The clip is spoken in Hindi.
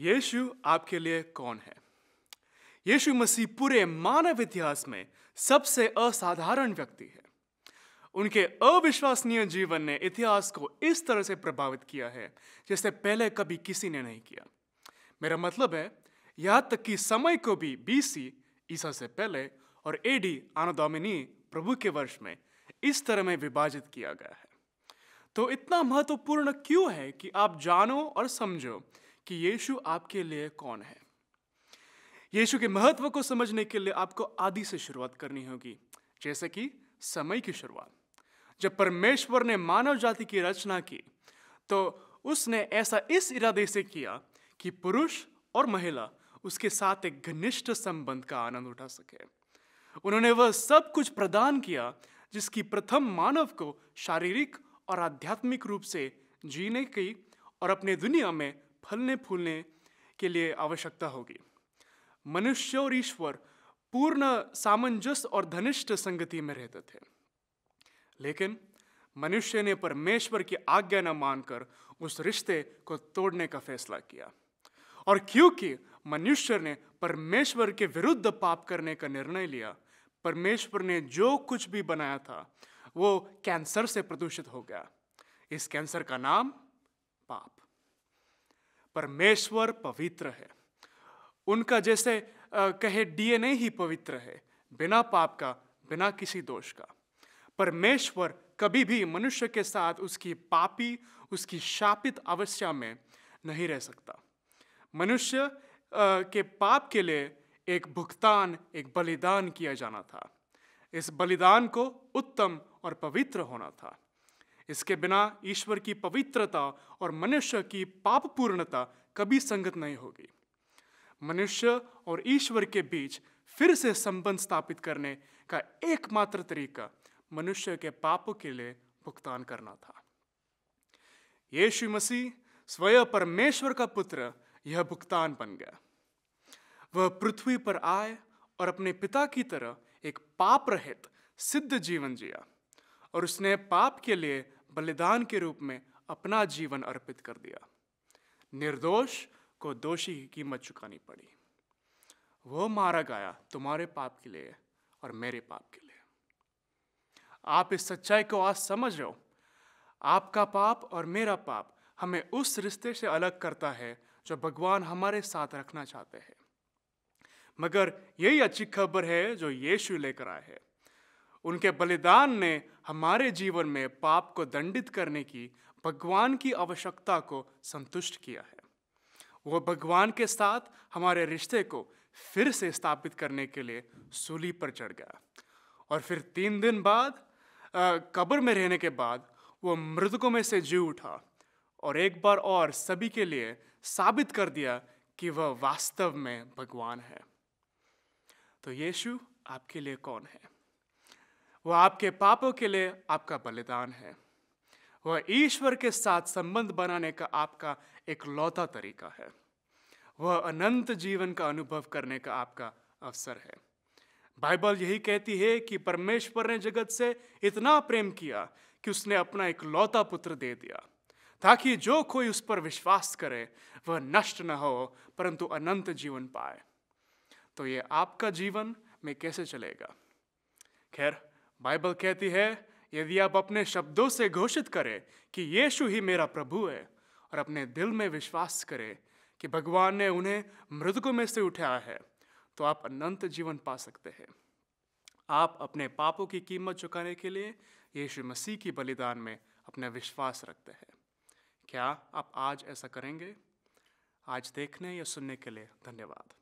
यीशु आपके लिए कौन है? यीशु मसीह पूरे मानव इतिहास में सबसे असाधारण व्यक्ति है। उनके अविश्वसनीय जीवन ने इतिहास को इस तरह से प्रभावित किया है जैसे पहले कभी किसी ने नहीं किया। मेरा मतलब है, यहाँ तक कि समय को भी बीसी ईसा से पहले और एडी आनो डोमिनी प्रभु के वर्ष में इस तरह में विभाजित किया गया है। तो इतना महत्वपूर्ण क्यों है कि आप जानो और समझो कि यीशु आपके लिए कौन है? यीशु के महत्व को समझने के लिए आपको आदि से शुरुआत करनी होगी, जैसे कि समय की शुरुआत। जब परमेश्वर ने मानव जाति की रचना की तो उसने ऐसा इस इरादे से किया कि पुरुष और महिला उसके साथ एक घनिष्ठ संबंध का आनंद उठा सके। उन्होंने वह सब कुछ प्रदान किया जिसकी प्रथम मानव को शारीरिक और आध्यात्मिक रूप से जीने की और अपने दुनिया में फलने फूलने के लिए आवश्यकता होगी। मनुष्य और ईश्वर पूर्ण सामंजस्य और घनिष्ठ संगति में रहते थे, लेकिन मनुष्य ने परमेश्वर की आज्ञा न मानकर उस रिश्ते को तोड़ने का फैसला किया। और क्योंकि मनुष्य ने परमेश्वर के विरुद्ध पाप करने का निर्णय लिया, परमेश्वर ने जो कुछ भी बनाया था वो कैंसर से प्रदूषित हो गया। इस कैंसर का नाम पाप। परमेश्वर पवित्र है, उनका जैसे कहे डीएनए ही पवित्र है, बिना पाप का, बिना किसी दोष का। परमेश्वर कभी भी मनुष्य के साथ उसकी पापी, उसकी शापित अवस्था में नहीं रह सकता। मनुष्य के पाप के लिए एक भुगतान, एक बलिदान किया जाना था। इस बलिदान को उत्तम और पवित्र होना था। इसके बिना ईश्वर की पवित्रता और मनुष्य की पापपूर्णता कभी संगत नहीं होगी। मनुष्य और ईश्वर के बीच फिर से संबंध स्थापित करने का एकमात्र तरीका मनुष्य के पापों के लिए भुगतान करना था। यीशु मसीह स्वयं परमेश्वर का पुत्र यह भुगतान बन गया। वह पृथ्वी पर आए और अपने पिता की तरह एक पाप रहित सिद्ध जीवन जिया और उसने पाप के लिए बलिदान के रूप में अपना जीवन अर्पित कर दिया। निर्दोष को दोषी की कीमत चुकानी पड़ी। वो मारा गया तुम्हारे पाप के लिए और मेरे पाप के लिए। आप इस सच्चाई को आज समझ रहे हो। आपका पाप और मेरा पाप हमें उस रिश्ते से अलग करता है जो भगवान हमारे साथ रखना चाहते हैं। मगर यही अच्छी खबर है जो यीशु लेकर आए हैं। उनके बलिदान ने हमारे जीवन में पाप को दंडित करने की भगवान की आवश्यकता को संतुष्ट किया है। वो भगवान के साथ हमारे रिश्ते को फिर से स्थापित करने के लिए सूली पर चढ़ गया और फिर 3 दिन बाद कब्र में रहने के बाद वो मृतकों में से जी उठा और एक बार और सभी के लिए साबित कर दिया कि वह वास्तव में भगवान है। तो यीशु आपके लिए कौन है? वह आपके पापों के लिए आपका बलिदान है। वह ईश्वर के साथ संबंध बनाने का आपका एक लौता तरीका है। वह अनंत जीवन का अनुभव करने का आपका अवसर है। बाइबल यही कहती है कि परमेश्वर ने जगत से इतना प्रेम किया कि उसने अपना एक लौता पुत्र दे दिया, ताकि जो कोई उस पर विश्वास करे वह नष्ट न हो परंतु अनंत जीवन पाए। तो ये आपका जीवन में कैसे चलेगा? खैर, बाइबल कहती है यदि आप अपने शब्दों से घोषित करें कि यीशु ही मेरा प्रभु है और अपने दिल में विश्वास करें कि भगवान ने उन्हें मृतकों में से उठाया है, तो आप अनंत जीवन पा सकते हैं। आप अपने पापों की कीमत चुकाने के लिए यीशु मसीह की बलिदान में अपना विश्वास रखते हैं। क्या आप आज ऐसा करेंगे? आज देखने या सुनने के लिए धन्यवाद।